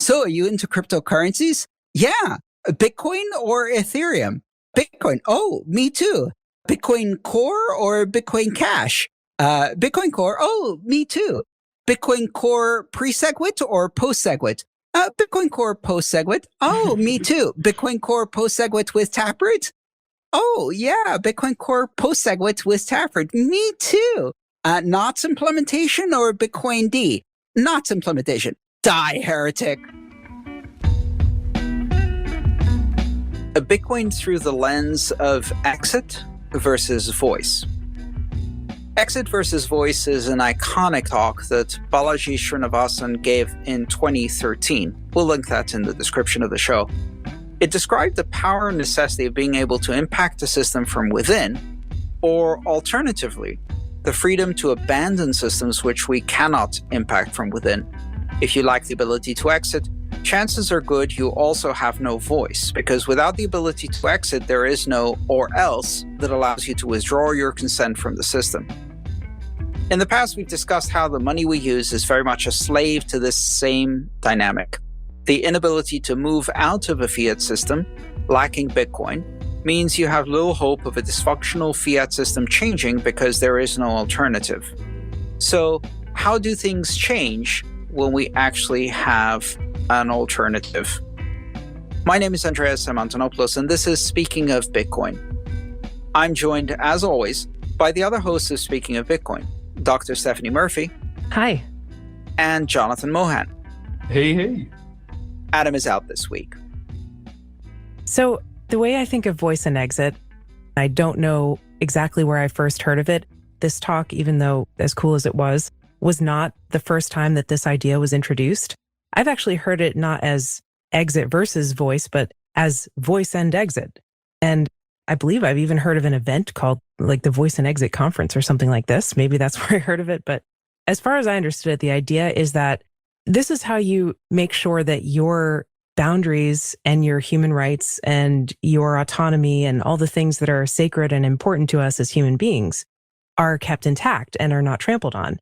So are you into cryptocurrencies? Yeah. Bitcoin or Ethereum? Bitcoin. Oh, me too. Bitcoin Core or Bitcoin Cash? Bitcoin Core. Oh, me too. Bitcoin Core pre-SegWit or post-SegWit? Bitcoin Core post-SegWit. Oh, me too. Bitcoin Core post-SegWit with Taproot? Oh, yeah. Bitcoin Core post-SegWit with Taproot. Me too. Knots implementation or Bitcoin D? Knots implementation. Die, heretic. A Bitcoin through the lens of exit versus voice. Exit versus voice is an iconic talk that Balaji Srinivasan gave in 2013. We'll link that in the description of the show. It described the power and necessity of being able to impact the system from within, or alternatively, the freedom to abandon systems which we cannot impact from within. If you lack the ability to exit, chances are good you also have no voice, because without the ability to exit, there is no or else that allows you to withdraw your consent from the system. In the past, we've discussed how the money we use is very much a slave to this same dynamic. The inability to move out of a fiat system, lacking Bitcoin, means you have little hope of a dysfunctional fiat system changing because there is no alternative. So, how do things change when we actually have an alternative? My name is Andreas M. Antonopoulos, and this is Speaking of Bitcoin. I'm joined, as always, by the other hosts of Speaking of Bitcoin, Dr. Stephanie Murphy. Hi. And Jonathan Mohan. Hey, hey. Adam is out this week. So the way I think of voice and exit, I don't know exactly where I first heard of it. This talk, even though as cool as it was not the first time that this idea was introduced. I've actually heard it not as exit versus voice, but as voice and exit. And I believe I've even heard of an event called like the Voice and Exit Conference or something like this. Maybe that's where I heard of it. But as far as I understood it, the idea is that this is how you make sure that your boundaries and your human rights and your autonomy and all the things that are sacred and important to us as human beings are kept intact and are not trampled on.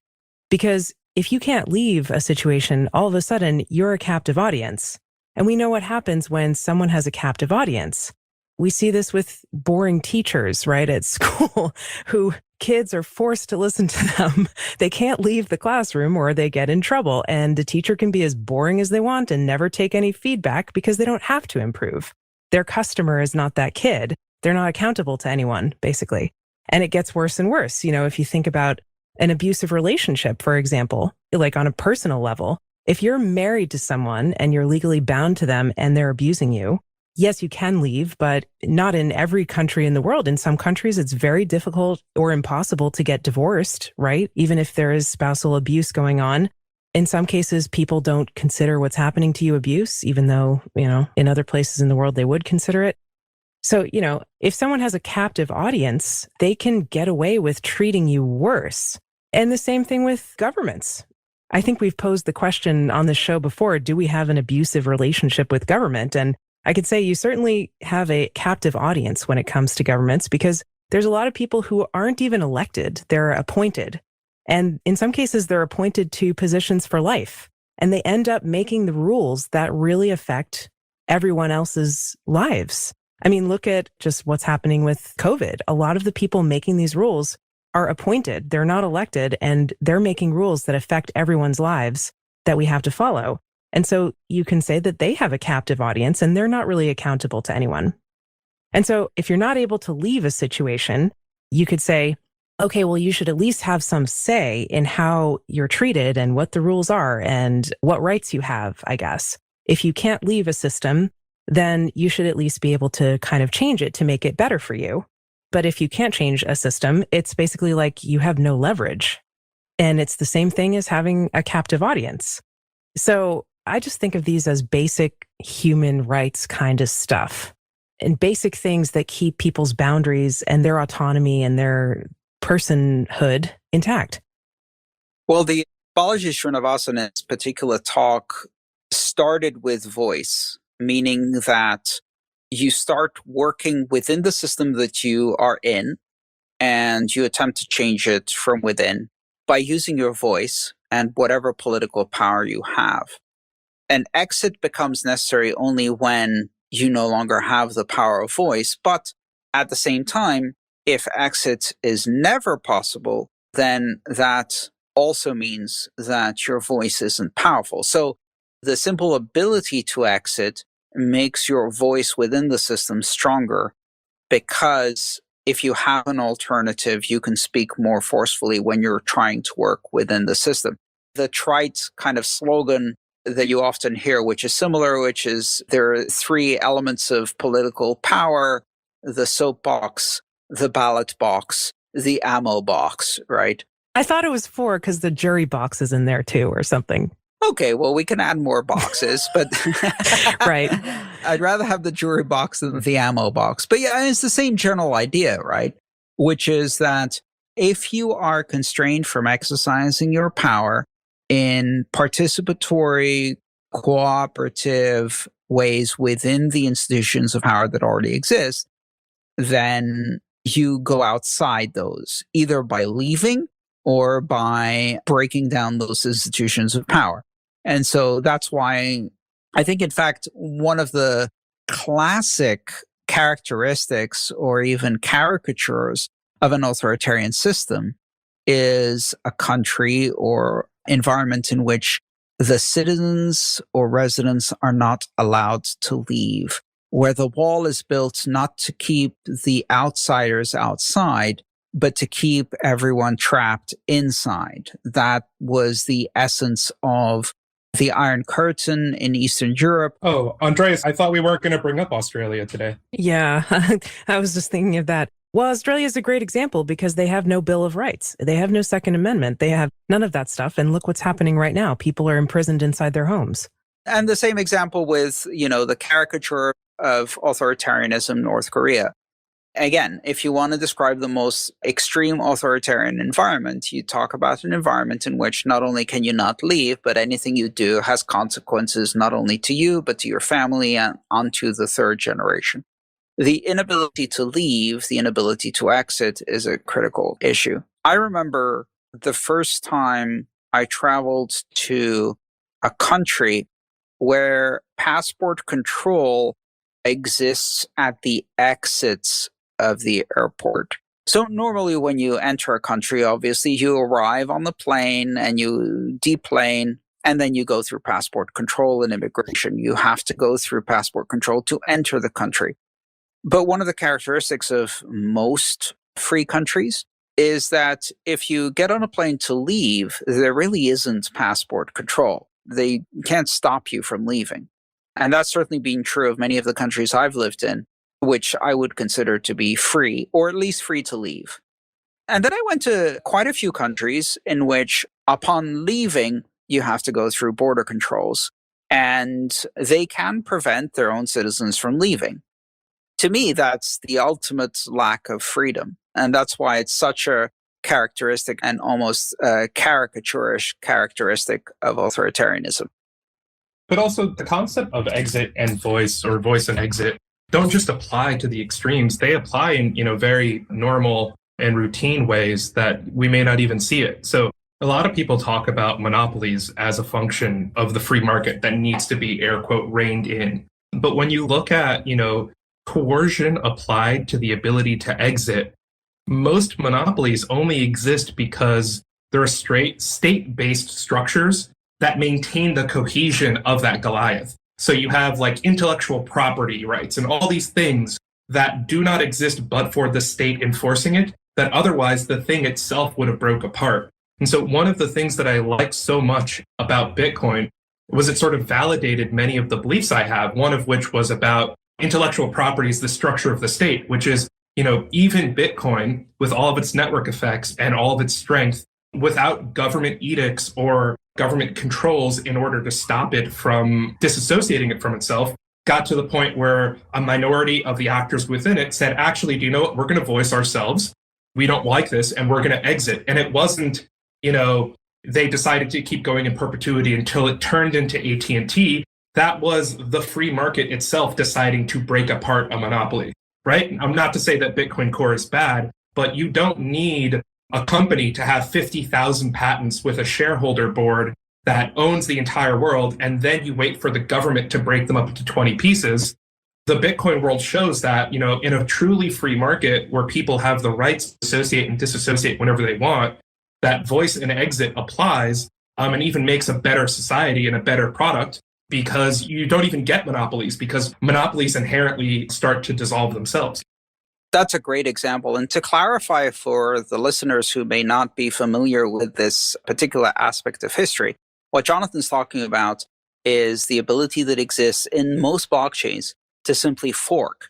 Because if you can't leave a situation, all of a sudden you're a captive audience. And we know what happens when someone has a captive audience. We see this with boring teachers, right, at school, who kids are forced to listen to them. They can't leave the classroom or they get in trouble. And the teacher can be as boring as they want and never take any feedback because they don't have to improve. Their customer is not that kid. They're not accountable to anyone, basically. And it gets worse and worse. You know, if you think about an abusive relationship, for example, like on a personal level, if you're married to someone and you're legally bound to them and they're abusing you, yes, you can leave, but not in every country in the world. In some countries, it's very difficult or impossible to get divorced, right? Even if there is spousal abuse going on. In some cases, people don't consider what's happening to you abuse, even though, in other places in the world, they would consider it. So, if someone has a captive audience, they can get away with treating you worse. And the same thing with governments. I think we've posed the question on the show before, do we have an abusive relationship with government? And I could say you certainly have a captive audience when it comes to governments because there's a lot of people who aren't even elected. They're appointed. And in some cases, they're appointed to positions for life. And they end up making the rules that really affect everyone else's lives. I mean, look at just what's happening with COVID. A lot of the people making these rules are appointed. They're not elected, and they're making rules that affect everyone's lives that we have to follow. And so you can say that they have a captive audience and they're not really accountable to anyone. And so if you're not able to leave a situation, you could say, okay, well, you should at least have some say in how you're treated and what the rules are and what rights you have, I guess. If you can't leave a system, then you should at least be able to kind of change it to make it better for you. But if you can't change a system, it's basically like you have no leverage. And it's the same thing as having a captive audience. So I just think of these as basic human rights kind of stuff and basic things that keep people's boundaries and their autonomy and their personhood intact. Well, the Balaji Srinivasan's particular talk started with voice, meaning that you start working within the system that you are in and you attempt to change it from within by using your voice and whatever political power you have. An exit becomes necessary only when you no longer have the power of voice. But at the same time, if exit is never possible, then that also means that your voice isn't powerful. So the simple ability to exit makes your voice within the system stronger, because if you have an alternative, you can speak more forcefully when you're trying to work within the system. The trite kind of slogan that you often hear, which is similar, which is there are three elements of political power: the soapbox, the ballot box, the ammo box, right? I thought it was 4 because the jury box is in there too or something. Okay, well, we can add more boxes, but Right. I'd rather have the jury box than the ammo box. But yeah, it's the same general idea, right? Which is that if you are constrained from exercising your power in participatory, cooperative ways within the institutions of power that already exist, then you go outside those, either by leaving or by breaking down those institutions of power. And so that's why I think, in fact, one of the classic characteristics or even caricatures of an authoritarian system is a country or environment in which the citizens or residents are not allowed to leave, where the wall is built not to keep the outsiders outside, but to keep everyone trapped inside. That was the essence of the Iron Curtain in Eastern Europe. Oh, Andreas, I thought we weren't going to bring up Australia today. Yeah, I was just thinking of that. Well, Australia is a great example because they have no Bill of Rights. They have no Second Amendment. They have none of that stuff. And look what's happening right now. People are imprisoned inside their homes. And the same example with, the caricature of authoritarianism, North Korea. Again, if you want to describe the most extreme authoritarian environment, you talk about an environment in which not only can you not leave, but anything you do has consequences not only to you, but to your family and onto the third generation. The inability to leave, the inability to exit is a critical issue. I remember the first time I traveled to a country where passport control exists at the exits of the airport. So normally when you enter a country, obviously you arrive on the plane and you deplane, and then you go through passport control and immigration. You have to go through passport control to enter the country. But one of the characteristics of most free countries is that if you get on a plane to leave, there really isn't passport control. They can't stop you from leaving. And that's certainly been true of many of the countries I've lived in, which I would consider to be free, or at least free to leave. And then I went to quite a few countries in which, upon leaving, you have to go through border controls, and they can prevent their own citizens from leaving. To me, that's the ultimate lack of freedom. And that's why it's such a characteristic and almost caricaturish characteristic of authoritarianism. But also the concept of exit and voice, or voice and exit, don't just apply to the extremes. They apply in, very normal and routine ways that we may not even see it. So a lot of people talk about monopolies as a function of the free market that needs to be, air quote, reined in. But when you look at, coercion applied to the ability to exit, most monopolies only exist because there are straight state-based structures that maintain the cohesion of that Goliath. So you have like intellectual property rights and all these things that do not exist but for the state enforcing it, that otherwise the thing itself would have broke apart. And so one of the things that I like so much about Bitcoin was it sort of validated many of the beliefs I have, one of which was about intellectual property is the structure of the state, which is, even Bitcoin, with all of its network effects and all of its strength, without government edicts or government controls in order to stop it from disassociating it from itself, got to the point where a minority of the actors within it said, actually, do you know what? We're going to voice ourselves. We don't like this and we're going to exit. And it wasn't, they decided to keep going in perpetuity until it turned into AT&T. That was the free market itself deciding to break apart a monopoly, right? I'm not to say that Bitcoin Core is bad, but you don't need a company to have 50,000 patents with a shareholder board that owns the entire world, and then you wait for the government to break them up into 20 pieces. The Bitcoin world shows that, in a truly free market where people have the rights to associate and disassociate whenever they want, that voice and exit applies, and even makes a better society and a better product, because you don't even get monopolies, because monopolies inherently start to dissolve themselves. That's a great example. And to clarify for the listeners who may not be familiar with this particular aspect of history, what Jonathan's talking about is the ability that exists in most blockchains to simply fork.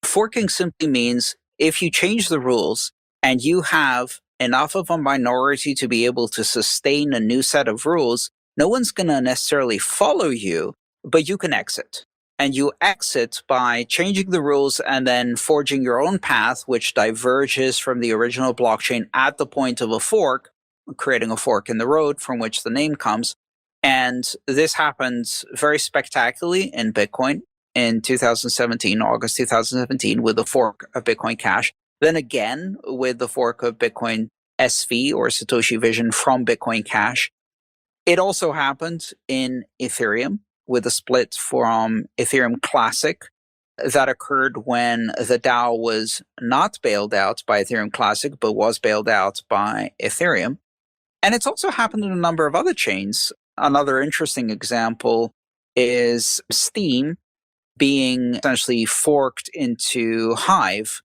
Forking simply means if you change the rules and you have enough of a minority to be able to sustain a new set of rules, no one's going to necessarily follow you, but you can exit. And you exit by changing the rules and then forging your own path, which diverges from the original blockchain at the point of a fork, creating a fork in the road from which the name comes. And this happens very spectacularly in Bitcoin in 2017, August 2017, with the fork of Bitcoin Cash. Then again, with the fork of Bitcoin SV or Satoshi Vision from Bitcoin Cash. It also happened in Ethereum with a split from Ethereum Classic that occurred when the DAO was not bailed out by Ethereum Classic, but was bailed out by Ethereum. And it's also happened in a number of other chains. Another interesting example is Steam being essentially forked into Hive,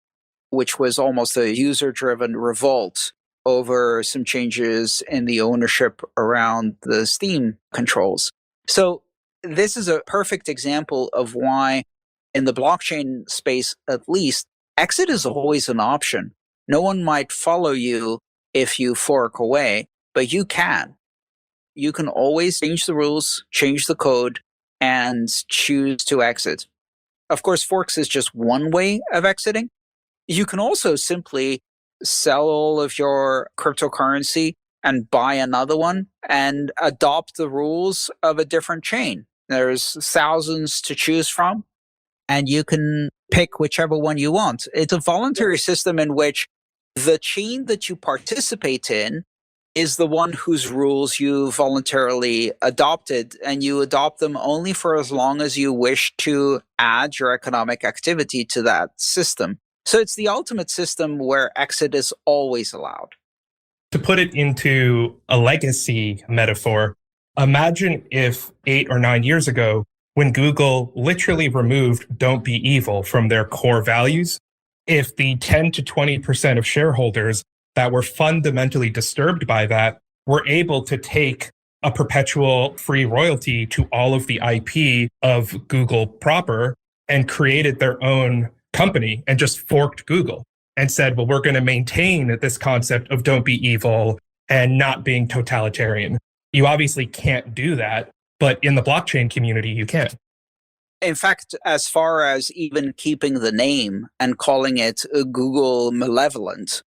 which was almost a user-driven revolt over some changes in the ownership around the Steam controls. So this is a perfect example of why, in the blockchain space at least, exit is always an option. No one might follow you if you fork away, but you can. You can always change the rules, change the code, and choose to exit. Of course, forks is just one way of exiting. You can also simply sell all of your cryptocurrency and buy another one and adopt the rules of a different chain. There's thousands to choose from, and you can pick whichever one you want. It's a voluntary system in which the chain that you participate in is the one whose rules you voluntarily adopted, and you adopt them only for as long as you wish to add your economic activity to that system. So it's the ultimate system where exit is always allowed. To put it into a legacy metaphor, imagine if 8 or 9 years ago, when Google literally removed "don't be evil" from their core values, if the 10 to 20% of shareholders that were fundamentally disturbed by that were able to take a perpetual free royalty to all of the IP of Google proper and created their own company and just forked Google and said, well, we're going to maintain this concept of don't be evil and not being totalitarian. You obviously can't do that, but in the blockchain community, you can. In fact, as far as even keeping the name and calling it Google Malevolent.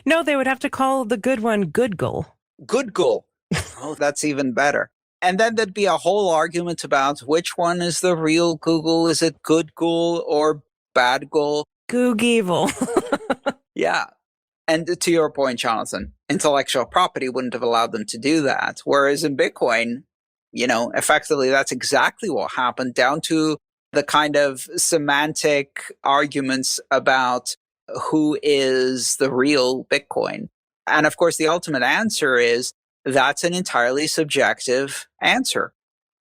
No, they would have to call the good one Goodgle. Goodgle. Oh, that's even better. And then there'd be a whole argument about which one is the real Google. Is it Goodgle or Badgle? Goog-evil. Yeah. And to your point, Jonathan, intellectual property wouldn't have allowed them to do that. Whereas in Bitcoin, effectively that's exactly what happened, down to the kind of semantic arguments about who is the real Bitcoin. And of course, the ultimate answer is that's an entirely subjective answer.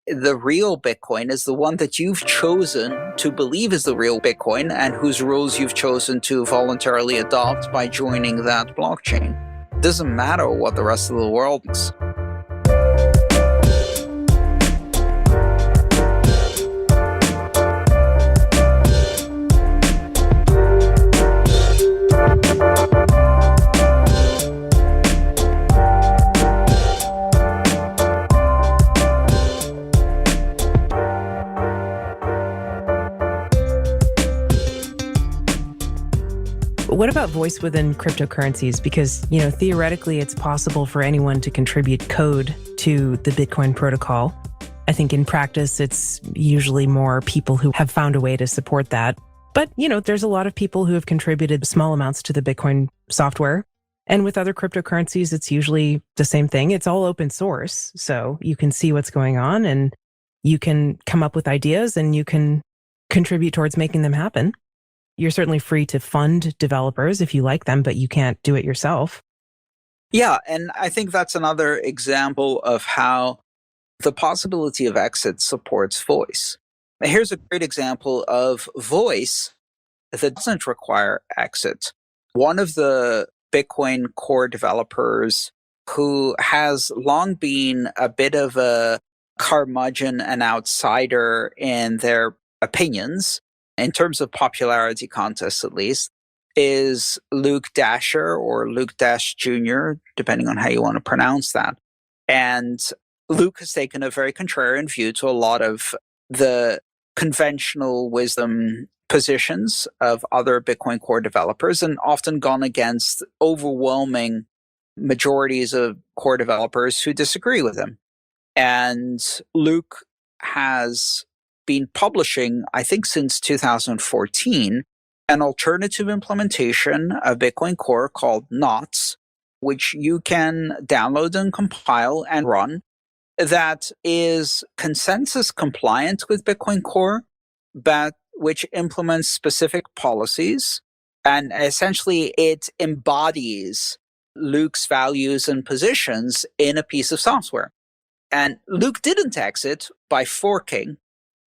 The real Bitcoin is the one that you've chosen to believe is the real Bitcoin and whose rules you've chosen to voluntarily adopt by joining that blockchain. It doesn't matter what the rest of the world is. What about voice within cryptocurrencies? Because, theoretically, it's possible for anyone to contribute code to the Bitcoin protocol. I think in practice, it's usually more people who have found a way to support that. But, there's a lot of people who have contributed small amounts to the Bitcoin software. And with other cryptocurrencies, it's usually the same thing. It's all open source. So you can see what's going on and you can come up with ideas and you can contribute towards making them happen. You're certainly free to fund developers if you like them, but you can't do it yourself. Yeah, and I think that's another example of how the possibility of exit supports voice. Here's a great example of voice that doesn't require exit. One of the Bitcoin core developers who has long been a bit of a curmudgeon and outsider in their opinions, in terms of popularity contests at least, is Luke Dasher or Luke Dash Jr., depending on how you want to pronounce that. And Luke has taken a very contrarian view to a lot of the conventional wisdom positions of other Bitcoin core developers and often gone against overwhelming majorities of core developers who disagree with him. And Luke has been publishing, I think since 2014, an alternative implementation of Bitcoin Core called Knots, which you can download and compile and run, that is consensus compliant with Bitcoin Core, but which implements specific policies. And essentially, it embodies Luke's values and positions in a piece of software. And Luke didn't exit by forking.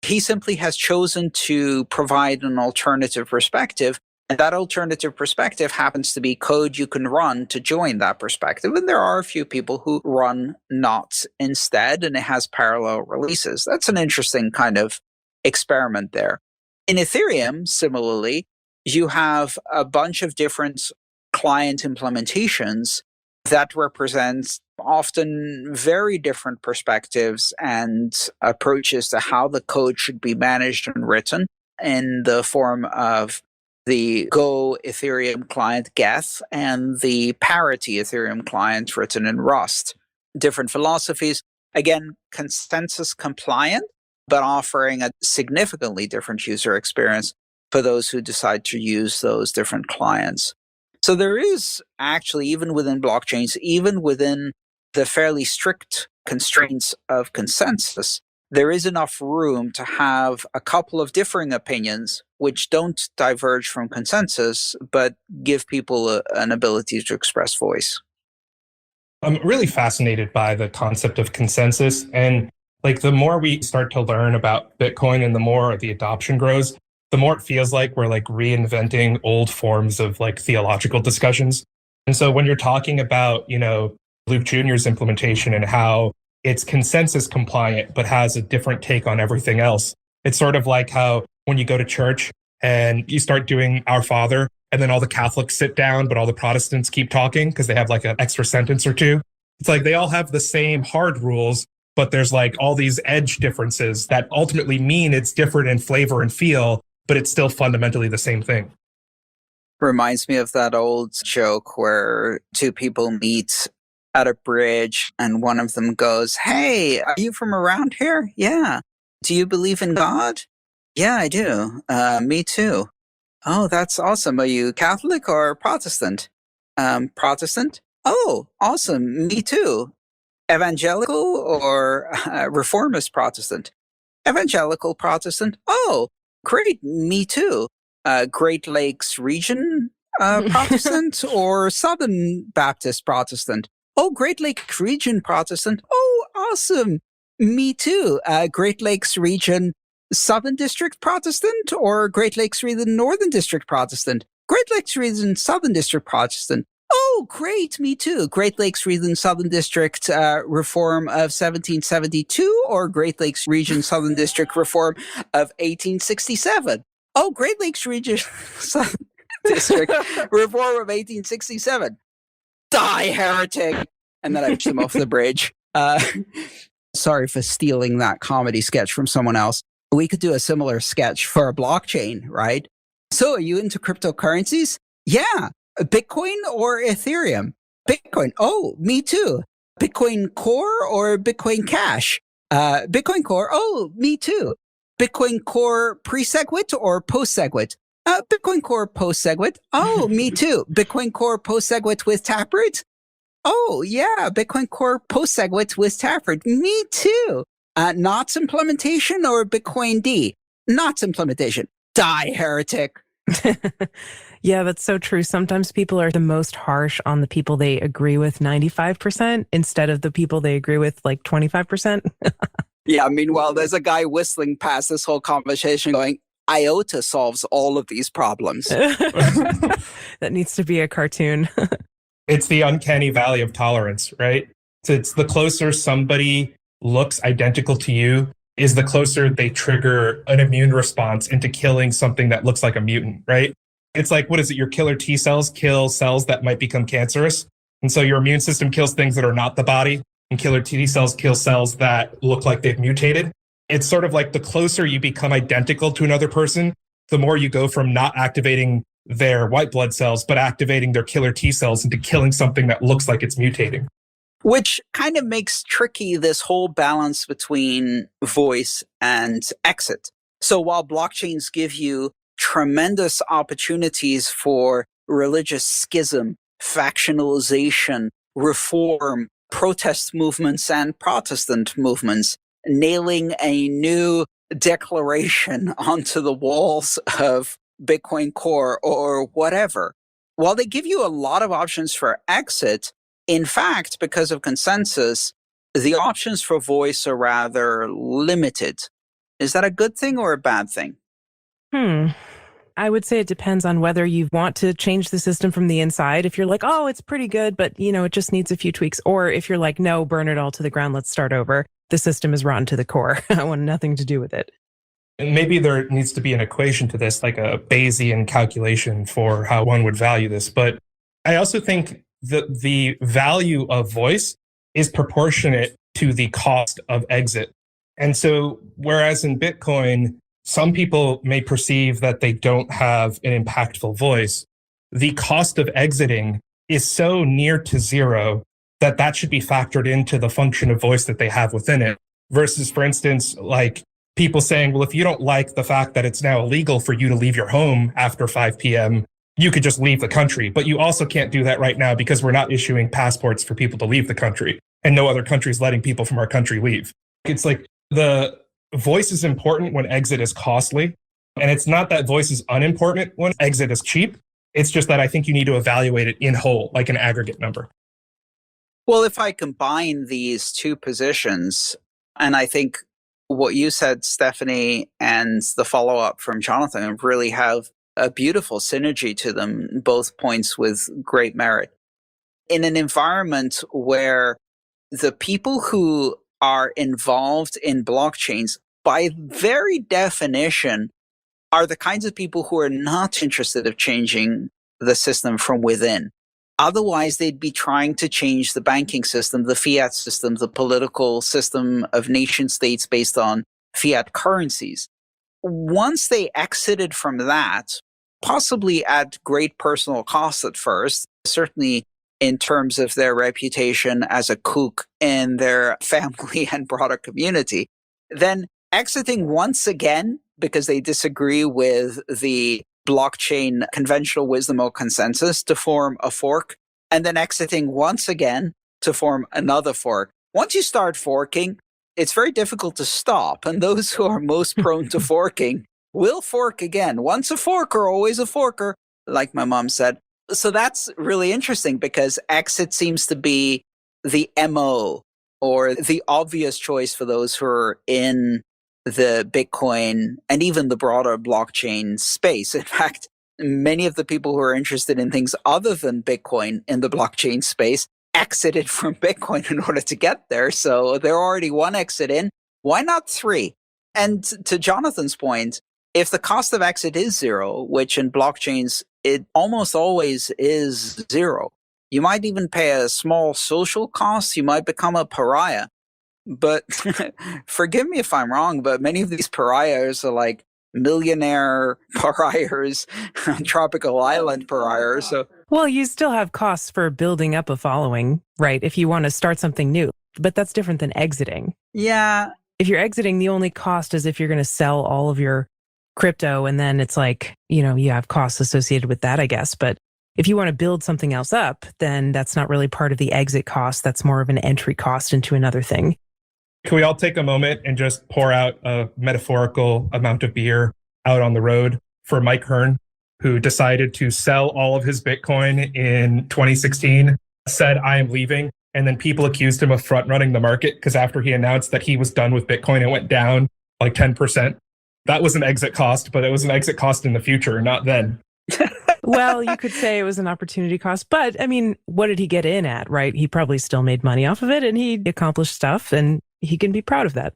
He simply has chosen to provide an alternative perspective. And that alternative perspective happens to be code you can run to join that perspective. And there are a few people who run Knots instead, and it has parallel releases. That's an interesting kind of experiment there. In Ethereum, similarly, you have a bunch of different client implementations that represent often very different perspectives and approaches to how the code should be managed and written in the form of the Go Ethereum client Geth and the Parity Ethereum client written in Rust. Different philosophies, again, consensus compliant, but offering a significantly different user experience for those who decide to use those different clients. So there is actually, even within blockchains, even within the fairly strict constraints of consensus, there is enough room to have a couple of differing opinions which don't diverge from consensus, but give people an ability to express voice. I'm really fascinated by the concept of consensus. And like the more we start to learn about Bitcoin and the more the adoption grows, the more it feels like we're like reinventing old forms of like theological discussions. And so when you're talking about, Luke Jr.'s implementation and how it's consensus compliant, but has a different take on everything else, it's sort of like how when you go to church and you start doing Our Father, and then all the Catholics sit down, but all the Protestants keep talking because they have like an extra sentence or two. It's like they all have the same hard rules, but there's like all these edge differences that ultimately mean it's different in flavor and feel, but it's still fundamentally the same thing. Reminds me of that old joke where two people meet at a bridge and one of them goes, "Hey, are you from around here?" "Yeah." "Do you believe in God?" "Yeah, I do." Me too." "Oh, that's awesome. Are you Catholic or Protestant?" Protestant." "Oh, awesome. Me too." "Evangelical or Reformist Protestant?" "Evangelical Protestant." "Oh, great. Me too." Great Lakes region Protestant or Southern Baptist Protestant?" "Oh, Great Lakes region Protestant." "Oh, awesome. Me too." Great Lakes region Southern District Protestant or Great Lakes region Northern District Protestant?" "Great Lakes region Southern District Protestant." "Oh, great. Me too." "Great Lakes region Southern District Reform of 1772 or Great Lakes region Southern District Reform of 1867?" "Oh, Great Lakes region Southern District Reform of 1867. "Die, heretic!" And then I push them off the bridge. Sorry for stealing that comedy sketch from someone else. We could do a similar sketch for a blockchain, right? "So are you into cryptocurrencies?" "Yeah." "Bitcoin or Ethereum?" "Bitcoin." "Oh, me too." "Bitcoin Core or Bitcoin Cash?" "Bitcoin Core." "Oh, me too." "Bitcoin Core pre-SegWit or post-SegWit?" Bitcoin Core post SegWit. Oh, me too. Bitcoin Core post SegWit with Taproot. Oh, yeah. Bitcoin Core post SegWit with Taproot. Me too. Knots implementation or Bitcoin D? Knots implementation. Die, heretic. Yeah, that's so true. Sometimes people are the most harsh on the people they agree with 95% instead of the people they agree with like 25%. Yeah, meanwhile, there's a guy whistling past this whole conversation going, IOTA solves all of these problems. That needs to be a cartoon. It's the uncanny valley of tolerance, right? So it's the closer somebody looks identical to you is the closer they trigger an immune response into killing something that looks like a mutant, right? It's like, what is it? Your killer T cells kill cells that might become cancerous. And so your immune system kills things that are not the body, and killer T cells kill cells that look like they've mutated. It's sort of like the closer you become identical to another person, the more you go from not activating their white blood cells, but activating their killer T cells into killing something that looks like it's mutating. Which kind of makes tricky this whole balance between voice and exit. So while blockchains give you tremendous opportunities for religious schism, factionalization, reform, protest movements, and Protestant movements, nailing a new declaration onto the walls of Bitcoin Core or whatever. While they give you a lot of options for exit, in fact, because of consensus, the options for voice are rather limited. Is that a good thing or a bad thing? I would say it depends on whether you want to change the system from the inside. If you're like, oh, it's pretty good, but it just needs a few tweaks. Or if you're like, no, burn it all to the ground. Let's start over. The system is rotten to the core. I want nothing to do with it. And maybe there needs to be an equation to this, like a Bayesian calculation for how one would value this. But I also think that the value of voice is proportionate to the cost of exit. And so, whereas in Bitcoin, some people may perceive that they don't have an impactful voice, the cost of exiting is so near to zero that that should be factored into the function of voice that they have within it. Versus, for instance, like people saying, well, if you don't like the fact that it's now illegal for you to leave your home after 5 p.m., you could just leave the country. But you also can't do that right now because we're not issuing passports for people to leave the country, and no other country is letting people from our country leave. It's like the voice is important when exit is costly. And it's not that voice is unimportant when exit is cheap. It's just that I think you need to evaluate it in whole, like an aggregate number. Well, if I combine these two positions, and I think what you said, Stephanie, and the follow-up from Jonathan really have a beautiful synergy to them, both points with great merit. In an environment where the people who are involved in blockchains, by very definition, are the kinds of people who are not interested in changing the system from within. Otherwise, they'd be trying to change the banking system, the fiat system, the political system of nation states based on fiat currencies. Once they exited from that, possibly at great personal cost at first, certainly in terms of their reputation as a kook in their family and broader community, then exiting once again because they disagree with the blockchain conventional wisdom or consensus to form a fork, and then exiting once again to form another fork. Once you start forking, it's very difficult to stop, and those who are most prone to forking will fork again. Once a forker, always a forker, like my mom said. So that's really interesting because exit seems to be the MO or the obvious choice for those who are in the Bitcoin and even the broader blockchain space. In fact, many of the people who are interested in things other than Bitcoin in the blockchain space exited from Bitcoin in order to get there. So they're already one exit in. Why not three? And to Jonathan's point, if the cost of exit is zero, which in blockchains, it almost always is zero, you might even pay a small social cost. You might become a pariah. But forgive me if I'm wrong, but many of these pariahs are like millionaire pariahs, tropical island pariahs. So, well, you still have costs for building up a following, right? If you want to start something new, but that's different than exiting. yeah. If you're exiting, the only cost is if you're going to sell all of your crypto, and then it's like, you have costs associated with that, I guess. But if you want to build something else up, then that's not really part of the exit cost. That's more of an entry cost into another thing. Can we all take a moment and just pour out a metaphorical amount of beer out on the road for Mike Hearn, who decided to sell all of his Bitcoin in 2016, said, "I am leaving." And then people accused him of front running the market because after he announced that he was done with Bitcoin, it went down like 10%. That was an exit cost, but it was an exit cost in the future, not then. Well, you could say it was an opportunity cost, but I mean, what did he get in at, right? He probably still made money off of it and he accomplished stuff and he can be proud of that.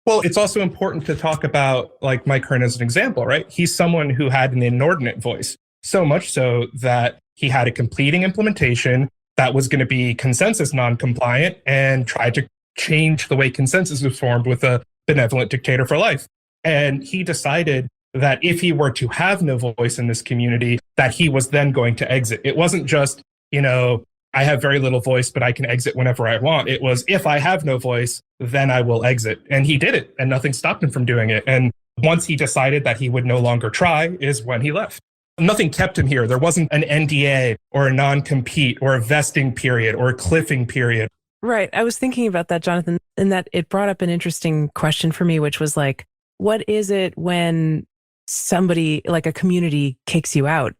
Well, it's also important to talk about like Mike Hearn as an example, right? He's someone who had an inordinate voice, so much so that he had a completing implementation that was going to be consensus non-compliant and tried to change the way consensus was formed with a benevolent dictator for life. And he decided that if he were to have no voice in this community, that he was then going to exit. It wasn't just, I have very little voice, but I can exit whenever I want. It was, if I have no voice, then I will exit. And he did it, and nothing stopped him from doing it. And once he decided that he would no longer try is when he left. Nothing kept him here. There wasn't an NDA or a non-compete or a vesting period or a cliffing period. Right. I was thinking about that, Jonathan, and that it brought up an interesting question for me, which was like, what is it when somebody, like a community, kicks you out?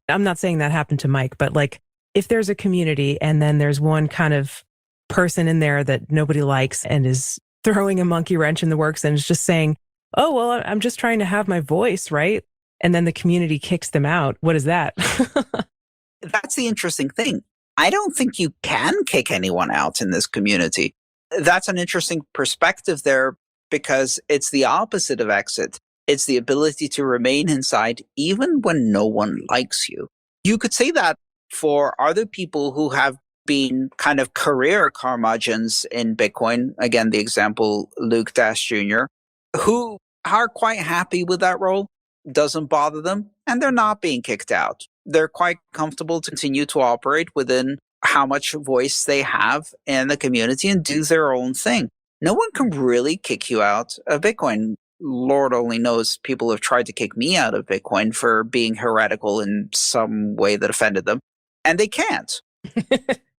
I'm not saying that happened to Mike, but like if there's a community and then there's one kind of person in there that nobody likes and is throwing a monkey wrench in the works and is just saying, oh, well, I'm just trying to have my voice, right? And then the community kicks them out. What is that? That's the interesting thing. I don't think you can kick anyone out in this community. That's an interesting perspective there because it's the opposite of exit. It's the ability to remain inside even when no one likes you. You could say that for other people who have been kind of career curmudgeons in Bitcoin. Again, the example, Luke Dash Jr., who are quite happy with that role, doesn't bother them, and they're not being kicked out. They're quite comfortable to continue to operate within how much voice they have in the community and do their own thing. No one can really kick you out of Bitcoin. Lord only knows people have tried to kick me out of Bitcoin for being heretical in some way that offended them, and they can't.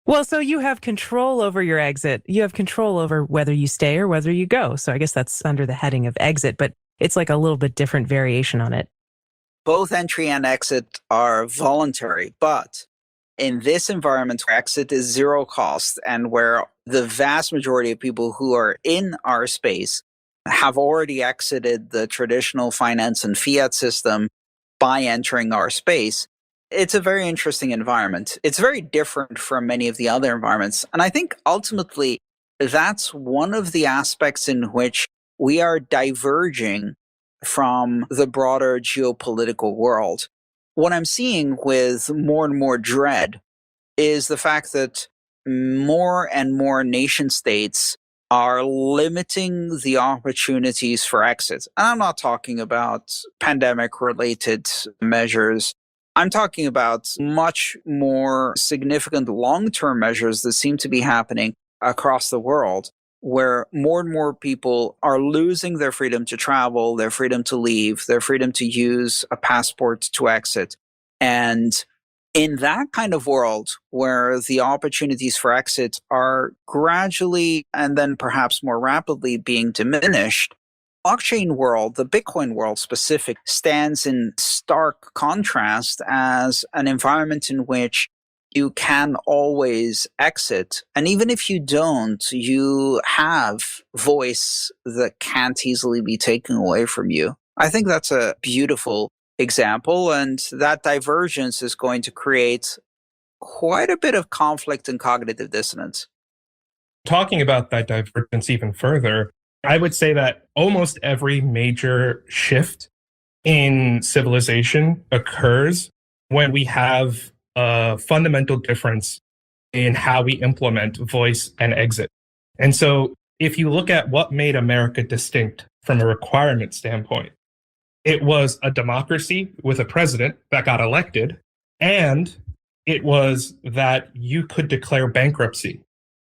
Well, so you have control over your exit. You have control over whether you stay or whether you go. So I guess that's under the heading of exit, but it's like a little bit different variation on it. Both entry and exit are voluntary, but in this environment where exit is zero cost and where the vast majority of people who are in our space have already exited the traditional finance and fiat system by entering our space, it's a very interesting environment. It's very different from many of the other environments. And I think ultimately that's one of the aspects in which we are diverging from the broader geopolitical world. What I'm seeing with more and more dread is the fact that more and more nation states are limiting the opportunities for exit. And I'm not talking about pandemic-related measures. I'm talking about much more significant long-term measures that seem to be happening across the world, where more and more people are losing their freedom to travel, their freedom to leave, their freedom to use a passport to exit. And in that kind of world where the opportunities for exit are gradually and then perhaps more rapidly being diminished, blockchain world, the Bitcoin world specific, stands in stark contrast as an environment in which you can always exit. And even if you don't, you have voice that can't easily be taken away from you. I think that's a beautiful example, and that divergence is going to create quite a bit of conflict and cognitive dissonance. Talking about that divergence even further, I would say that almost every major shift in civilization occurs when we have a fundamental difference in how we implement voice and exit. And so if you look at what made America distinct from a requirement standpoint, it was a democracy with a president that got elected, and it was that you could declare bankruptcy,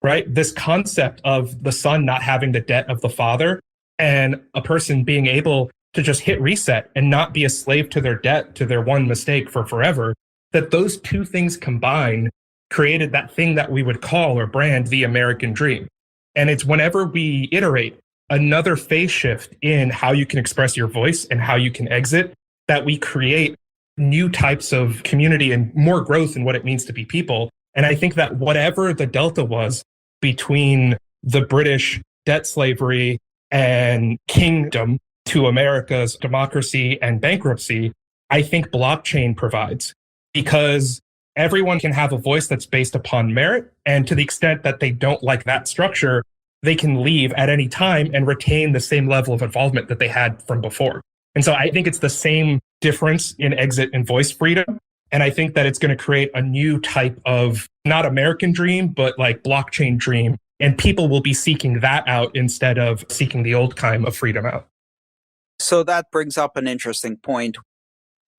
right? This concept of the son not having the debt of the father and a person being able to just hit reset and not be a slave to their debt, to their one mistake for forever, that those two things combined created that thing that we would call or brand the American dream. And it's whenever we iterate another phase shift in how you can express your voice and how you can exit, that we create new types of community and more growth in what it means to be people. And I think that whatever the delta was between the British debt slavery and kingdom to America's democracy and bankruptcy, I think blockchain provides, because everyone can have a voice that's based upon merit. And to the extent that they don't like that structure, they can leave at any time and retain the same level of involvement that they had from before. And so I think it's the same difference in exit and voice freedom. And I think that it's going to create a new type of not American dream, but like blockchain dream. And people will be seeking that out instead of seeking the old kind of freedom out. So that brings up an interesting point.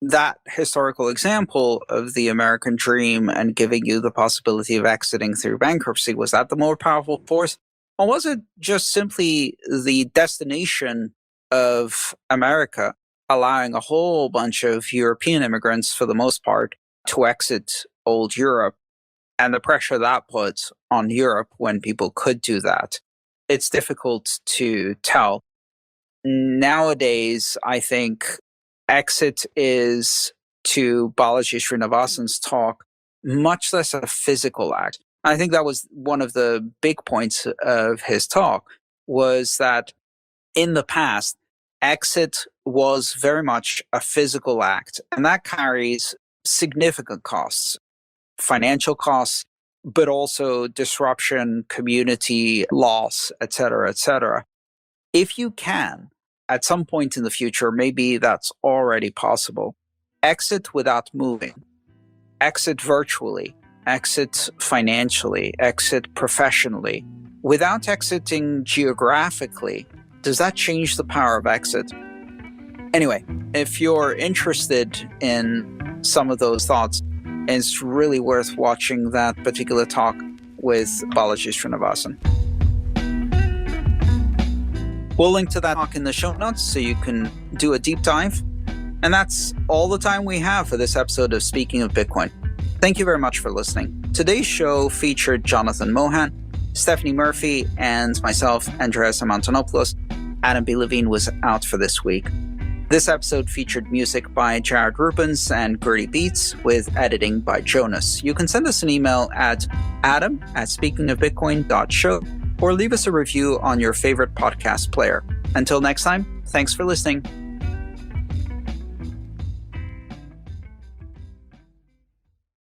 That historical example of the American dream and giving you the possibility of exiting through bankruptcy, was that the more powerful force? Or was it just simply the destination of America allowing a whole bunch of European immigrants, for the most part, to exit old Europe, and the pressure that puts on Europe when people could do that? It's difficult to tell. Nowadays, I think exit is, to Balaji Srinivasan's talk, much less a physical act. I think that was one of the big points of his talk, was that in the past, exit was very much a physical act, and that carries significant costs, financial costs, but also disruption, community loss, etc., etc. If you can, at some point in the future, maybe that's already possible, exit without moving, exit virtually, exit financially, exit professionally, without exiting geographically, does that change the power of exit? Anyway, if you're interested in some of those thoughts, it's really worth watching that particular talk with Balaji Srinivasan. We'll link to that talk in the show notes so you can do a deep dive. And that's all the time we have for this episode of Speaking of Bitcoin. Thank you very much for listening. Today's show featured Jonathan Mohan, Stephanie Murphy, and myself, Andreas M. Antonopoulos. Adam B. Levine was out for this week. This episode featured music by Jared Rubens and Gertie Beats, with editing by Jonas. You can send us an email at adam@speakingofbitcoin.show, or leave us a review on your favorite podcast player. Until next time, thanks for listening.